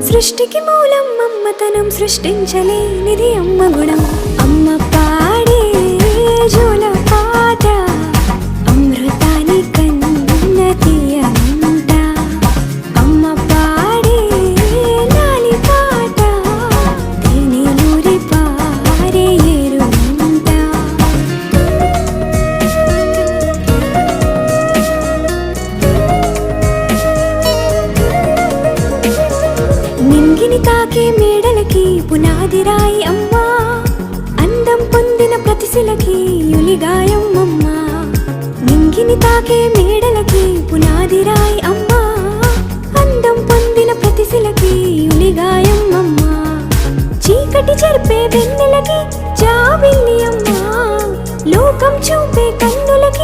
సృష్టికి మూలం అమ్మతనం, సృష్టించలేనిది అమ్మ గుణం. అమ్మ పాడే జోల పాట అమృతాని కన్న తీయంట. అమ్మ పాడే లాలి పాట తేనెలూరి పారే ఏరుంట. నింగిని తాకే మేడలకి పునాది రాయి అమ్మా, అందం పొందిన ప్రతిశిలకి యులిగాయం అమ్మా. నింగిని తాకే మేడలకి పునాది రాయి అమ్మా, అందం పొందిన ప్రతిశిలకి యులిగాయం అమ్మా. చీకటి చెరిపే వెన్నెలకి జాబిల్లి అమ్మా, లోకం చూపే కన్నులకి